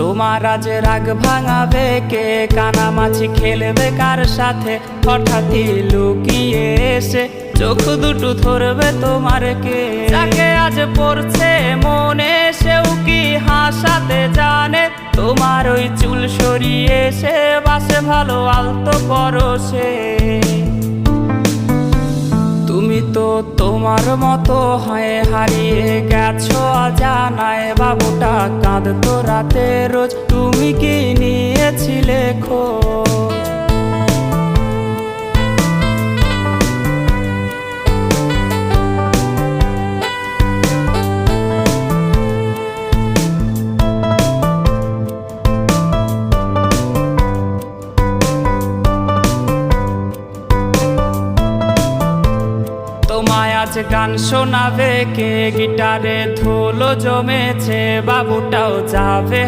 তোমার আজ রাগ ভাঙাবে কে? কানামাছি খেলবে কার সাথে? হঠাৎই লুকিয়ে এসে চোখ দুটো ধরবে তোমার কে? যাকে আজ পড়ছে মনে সেও কি হাসাতে জানে? তোমার ওই চুল সরিয়ে সে বাসে ভালো আলতো পরশে। তুমি তো তোমার মতো হয়ে হারিয়ে গেছো অজানায়। বাবুটা কাঁদতো রাতে রোজ, তুমি কি নিয়েছিলে খোঁজ? তোমায় আজ গান শোনাবে কে? গিটারে ধুলো জমেছে, বাবুটাও যাবে